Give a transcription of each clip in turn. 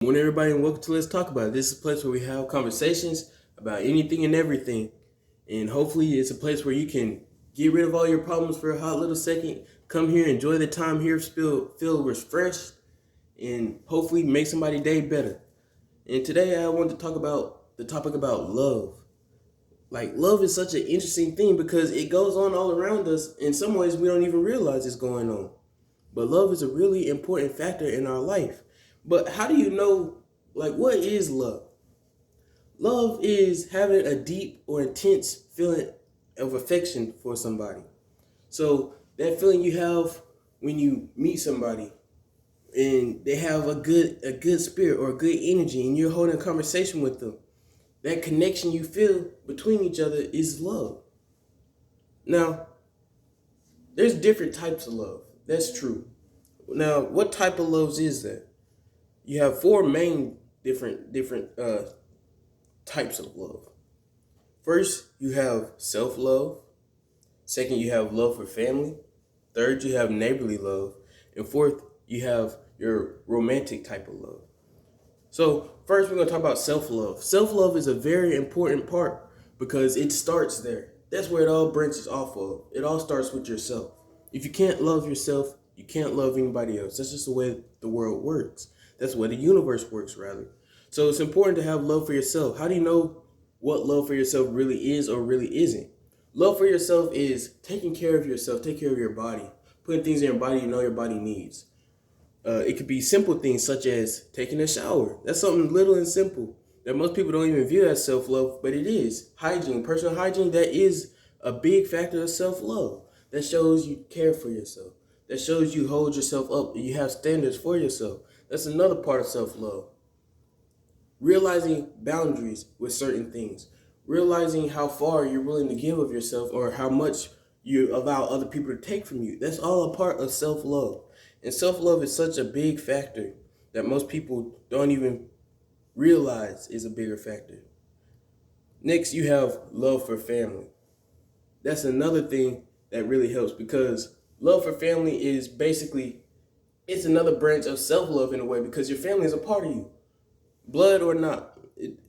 Morning, everybody, and welcome to Let's Talk About It. This is a place where we have conversations about anything and everything. And hopefully, it's a place where you can get rid of all your problems for a hot little second. Come here, enjoy the time here, feel refreshed, and hopefully make somebody's day better. And today, I want to talk about the topic about love. Like, love is such an interesting thing because it goes on all around us. In some ways, we don't even realize it's going on. But love is a really important factor in our life. But how do you know, like, what is love? Love is having a deep or intense feeling of affection for somebody. So that feeling you have when you meet somebody and they have a good spirit or a good energy and you're holding a conversation with them. That connection you feel between each other is love. Now, there's different types of love. That's true. Now, what type of love is that? You have four main different types of love. First, you have self-love. Second, you have love for family. Third, you have neighborly love. And fourth, you have your romantic type of love. So first, we're going to talk about self-love. Self-love is a very important part because it starts there. That's where it all branches off of. It all starts with yourself. If you can't love yourself, you can't love anybody else. That's just the way the world works. That's the way the universe works, rather. So it's important to have love for yourself. How do you know what love for yourself really is or really isn't? Love for yourself is taking care of yourself, take care of your body, putting things in your body you know your body needs. It could be simple things such as taking a shower. That's something little and simple that most people don't even view as self-love, but it is. Hygiene, personal hygiene, that is a big factor of self-love. That shows you care for yourself. That shows you hold yourself up and you have standards for yourself. That's another part of self-love. Realizing boundaries with certain things. Realizing how far you're willing to give of yourself or how much you allow other people to take from you. That's all a part of self-love. And self-love is such a big factor that most people don't even realize is a bigger factor. Next, you have love for family. That's another thing that really helps because love for family is basically, it's another branch of self-love in a way because your family is a part of you. Blood or not,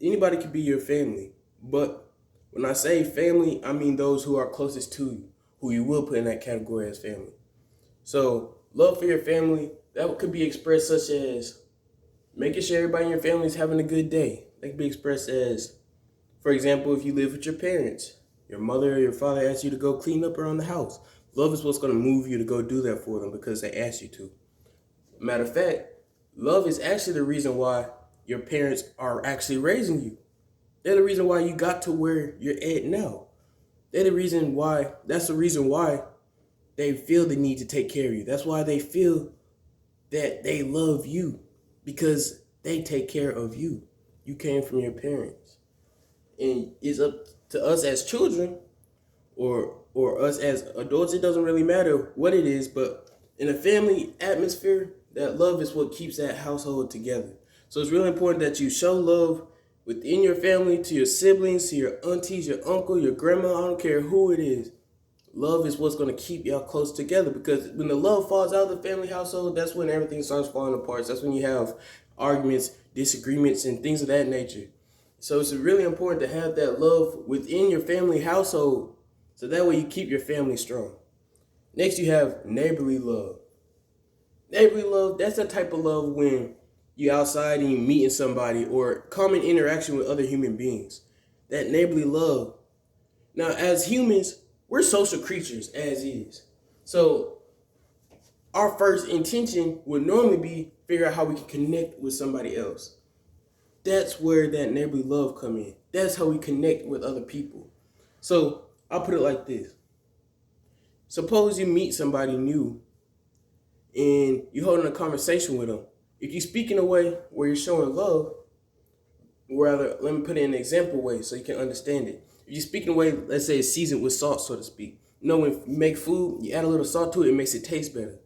anybody can be your family. But when I say family, I mean those who are closest to you, who you will put in that category as family. So love for your family, that could be expressed such as making sure everybody in your family is having a good day. That could be expressed as, for example, if you live with your parents, your mother or your father asks you to go clean up around the house. Love is what's going to move you to go do that for them because they asked you to. Matter of fact, love is actually the reason why your parents are actually raising you. They're the reason why you got to where you're at now. That's the reason why they feel the need to take care of you. That's why they feel that they love you because they take care of you. You came from your parents. And it's up to us as children or us as adults. It doesn't really matter what it is, but in a family atmosphere, that love is what keeps that household together. So it's really important that you show love within your family, to your siblings, to your aunties, your uncle, your grandma, I don't care who it is. Love is what's going to keep y'all close together because when the love falls out of the family household, that's when everything starts falling apart. That's when you have arguments, disagreements, and things of that nature. So it's really important to have that love within your family household so that way you keep your family strong. Next, you have neighborly love. Neighborly love, that's that type of love when you outside and you meeting somebody or common interaction with other human beings. That neighborly love. Now, as humans, we're social creatures as is. So our first intention would normally be figure out how we can connect with somebody else. That's where that neighborly love come in. That's how we connect with other people. So I'll put it like this. Suppose you meet somebody new and you're holding a conversation with them. If you speak in a way where you're showing love, rather, let me put it in an example way so you can understand it. If you speak in a way, let's say it's seasoned with salt, so to speak. You know, when you make food, you add a little salt to it, it makes it taste better.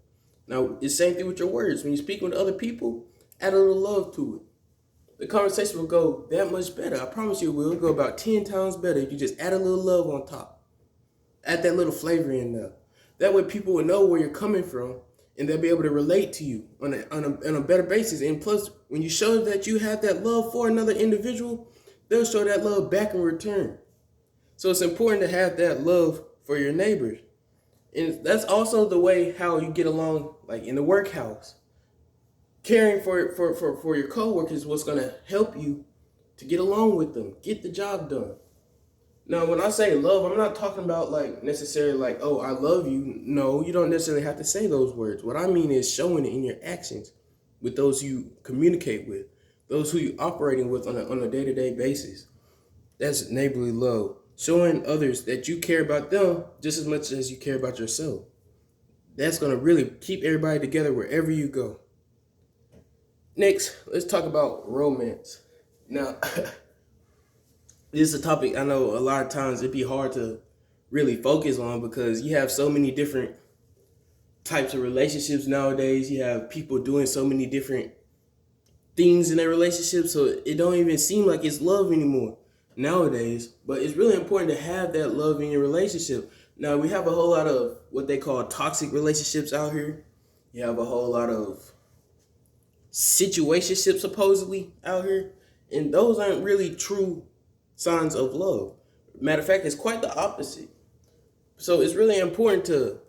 Now, it's the same thing with your words. When you're speaking with other people, add a little love to it. The conversation will go that much better. I promise you it will go about 10 times better if you just add a little love on top. Add that little flavor in there. That way people will know where you're coming from and they'll be able to relate to you on a better basis. And plus, when you show that you have that love for another individual, they'll show that love back in return. So it's important to have that love for your neighbors. And that's also the way how you get along, like in the workhouse. Caring for your coworkers is what's going to help you to get along with them, get the job done. Now, when I say love, I'm not talking about like necessarily like, oh, I love you. No, you don't necessarily have to say those words. What I mean is showing it in your actions with those you communicate with, those who you're operating with on a day-to-day basis. That's neighborly love. Showing others that you care about them just as much as you care about yourself. That's going to really keep everybody together wherever you go. Next, let's talk about romance. Now, this is a topic I know a lot of times it'd be hard to really focus on because you have so many different types of relationships nowadays. You have people doing so many different things in their relationship, so it don't even seem like it's love anymore nowadays. But it's really important to have that love in your relationship. Now, we have a whole lot of what they call toxic relationships out here. You have a whole lot of situationships supposedly out here, and those aren't really true signs of love. Matter of fact, it's quite the opposite. So it's really important to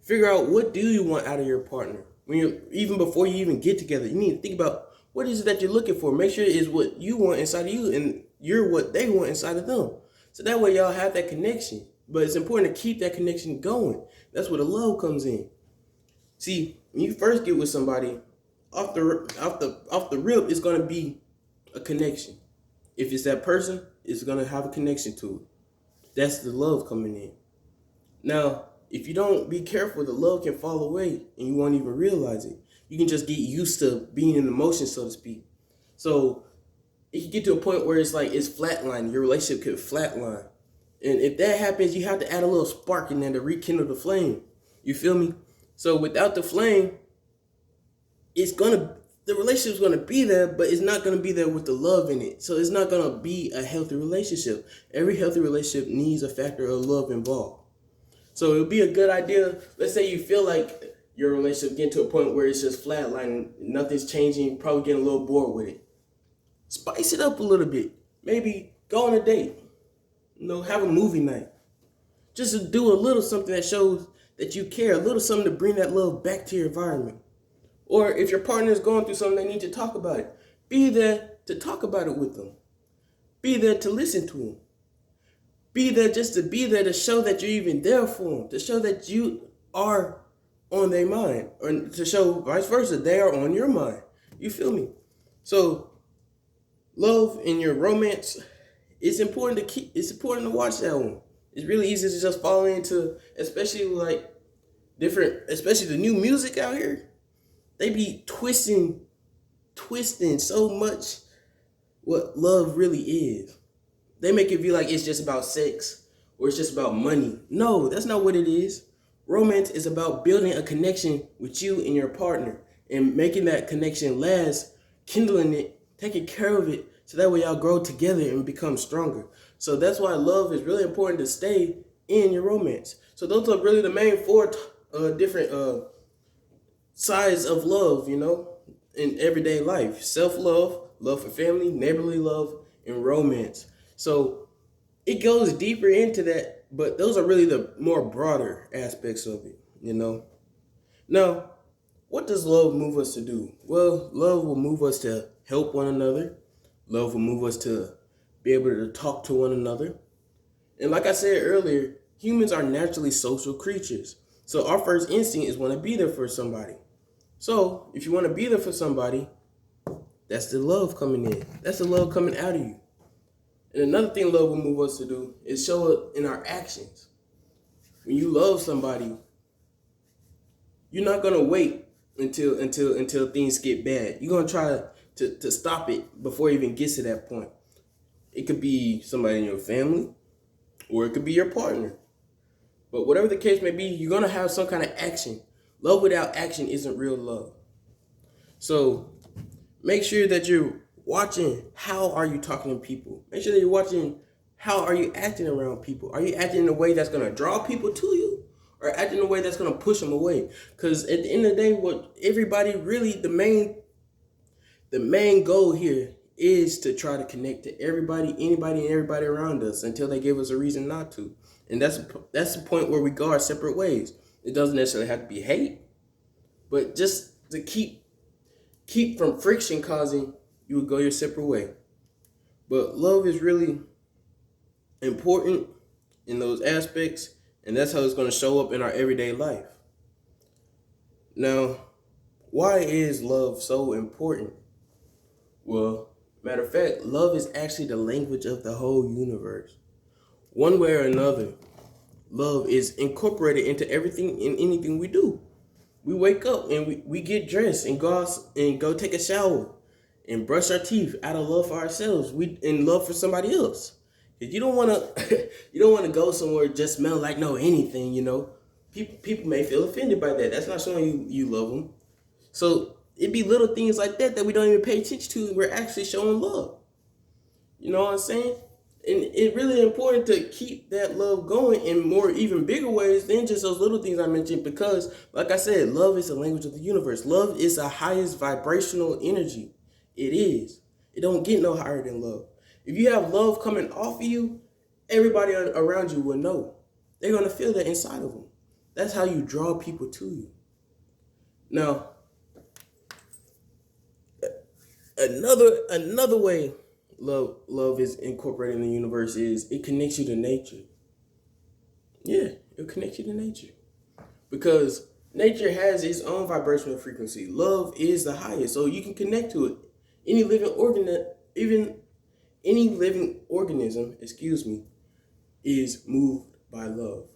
figure out what do you want out of your partner. When you even before you even get together, you need to think about what is it that you're looking for. Make sure it's what you want inside of you and you're what they want inside of them. So that way y'all have that connection. But it's important to keep that connection going. That's where the love comes in. See, when you first get with somebody, off the rip, it's gonna be a connection. If it's that person, it's gonna have a connection to it. That's the love coming in. Now, if you don't be careful, the love can fall away and you won't even realize it. You can just get used to being in emotion, so to speak. So it can get to a point where it's like it's flatline. Your relationship could flatline. And if that happens, you have to add a little spark in there to rekindle the flame. You feel me? So without the flame, the relationship's gonna be there, but it's not gonna be there with the love in it. So it's not gonna be a healthy relationship. Every healthy relationship needs a factor of love involved. So it would be a good idea. Let's say you feel like your relationship getting to a point where it's just flatlining, nothing's changing, probably getting a little bored with it. Spice it up a little bit. Maybe go on a date. Have a movie night. Just to do a little something that shows that you care, a little something to bring that love back to your environment. Or if your partner is going through something, they need to talk about it. Be there to talk about it with them. Be there to listen to them. Be there just to be there to show that you're even there for them, to show that you are on their mind, or to show vice versa, they are on your mind. You feel me? So love in your romance, it's important to watch that one. It's really easy to just fall into, especially the new music out here. They be twisting so much what love really is. They make it feel like it's just about sex or it's just about money. No, that's not what it is. Romance is about building a connection with you and your partner and making that connection last, kindling it, taking care of it, so that way y'all grow together and become stronger. So that's why love is really important to stay in your romance. So those are really the main four different sides of love, in everyday life. Self-love, love for family, neighborly love, and romance. So it goes deeper into that, but those are really the more broader aspects of it, Now, what does love move us to do? Well, love will move us to help one another. Love will move us to be able to talk to one another. And like I said earlier, humans are naturally social creatures. So our first instinct is want to be there for somebody. So if you want to be there for somebody, that's the love coming in. That's the love coming out of you. And another thing love will move us to do is show it in our actions. When you love somebody, you're not gonna wait until things get bad. You're gonna try to stop it before it even gets to that point. It could be somebody in your family, or it could be your partner. But whatever the case may be, you're gonna have some kind of action. Love without action isn't real love. So make sure that you're watching how are you talking to people. Make sure that you're watching how are you acting around people. Are you acting in a way that's going to draw people to you? Or or act in a way that's going to push them away. Because at the end of the day, what everybody really, the main goal here is to try to connect to everybody, anybody, and everybody around us until they give us a reason not to. And that's the point where we go our separate ways. It doesn't necessarily have to be hate, but just to keep from friction causing, you would go your separate way. But love is really important in those aspects, and that's how it's going to show up in our everyday life. Now, why is love so important? Well, matter of fact, love is actually the language of the whole universe. One way or another, love is incorporated into everything and anything we do. We wake up and we get dressed and go take a shower and brush our teeth out of love for ourselves. We in love for somebody else. You don't want to go somewhere just smell like no anything. People may feel offended by that. That's not showing you love them. So it'd be little things like that we don't even pay attention to, and we're actually showing love. You know what I'm saying? And it's really important to keep that love going in more even bigger ways than just those little things I mentioned, because like I said, love is the language of the universe. Love is the highest vibrational energy. It is. It don't get no higher than love. If you have love coming off of you, everybody around you will know. They're going to feel that inside of them. That's how you draw people to you. Now, another way love is incorporated in the universe is it connects you to nature. Yeah, it connects you to nature. Because nature has its own vibrational frequency. Love is the highest, so you can connect to it. Any living organism, is moved by love.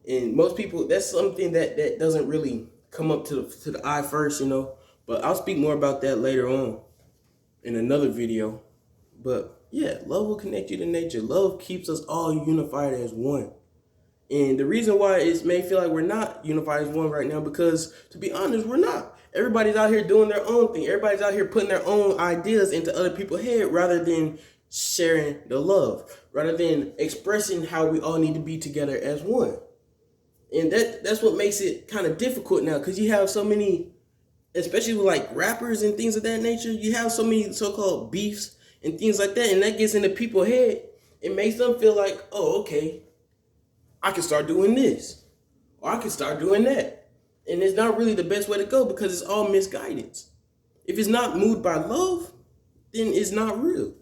And most people, that's something that doesn't really come up to the eye first, But I'll speak more about that later on in another video. But yeah, love will connect you to nature. Love keeps us all unified as one. And the reason why it may feel like we're not unified as one right now, because to be honest, we're not. Everybody's out here doing their own thing. Everybody's out here putting their own ideas into other people's head rather than sharing the love, rather than expressing how we all need to be together as one. And that's what makes it kind of difficult now, because you have so many, especially with like rappers and things of that nature, you have so many so-called beefs and things like that, and that gets into people's head. It makes them feel like, oh, okay, I can start doing this, or I can start doing that. And it's not really the best way to go, because it's all misguidance. If it's not moved by love, then it's not real.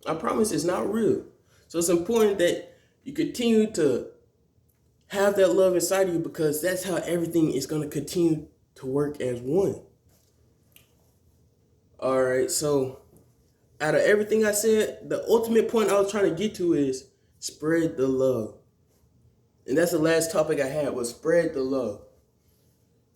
I promise it's not real. So it's important that you continue to have that love inside of you, because that's how everything is going to continue to work as one. All right, so out of everything I said, the ultimate point I was trying to get to is spread the love. And that's the last topic I had, was spread the love.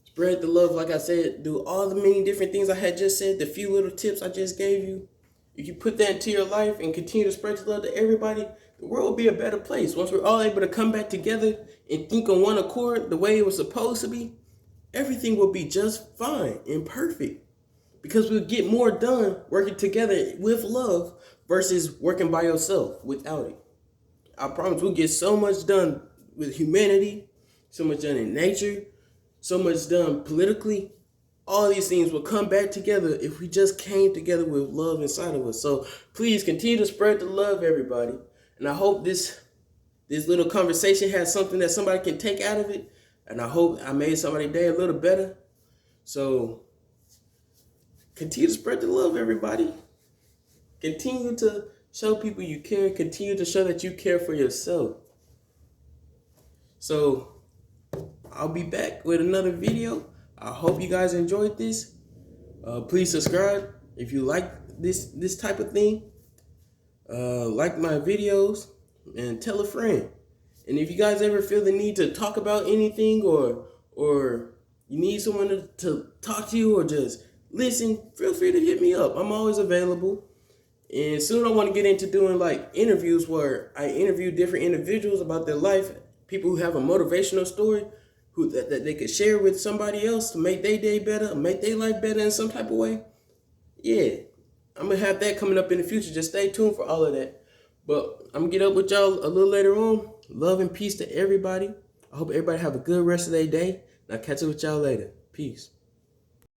Spread the love, like I said, do all the many different things I had just said, the few little tips I just gave you. If you put that into your life and continue to spread the love to everybody, the world will be a better place. Once we're all able to come back together and think on one accord the way it was supposed to be, everything will be just fine and perfect. Because we'll get more done working together with love versus working by yourself without it. I promise we'll get so much done with humanity, so much done in nature, so much done politically. All these things will come back together if we just came together with love inside of us. So please continue to spread the love, everybody. And I hope this little conversation has something that somebody can take out of it. And I hope I made somebody's day a little better. So continue to spread the love, everybody. Continue to show people you care. Continue to show that you care for yourself. So I'll be back with another video. I hope you guys enjoyed this. Please subscribe if you like this type of thing. Like my videos and tell a friend. And if you guys ever feel the need to talk about anything, or you need someone to talk to you or just listen, feel free to hit me up. I'm always available. And soon I want to get into doing like interviews where I interview different individuals about their life, people who have a motivational story that they could share with somebody else to make their day better, make their life better in some type of way. Yeah, I'm going to have that coming up in the future. Just stay tuned for all of that. But I'm going to get up with y'all a little later on. Love and peace to everybody. I hope everybody have a good rest of their day. And I'll catch up with y'all later. Peace.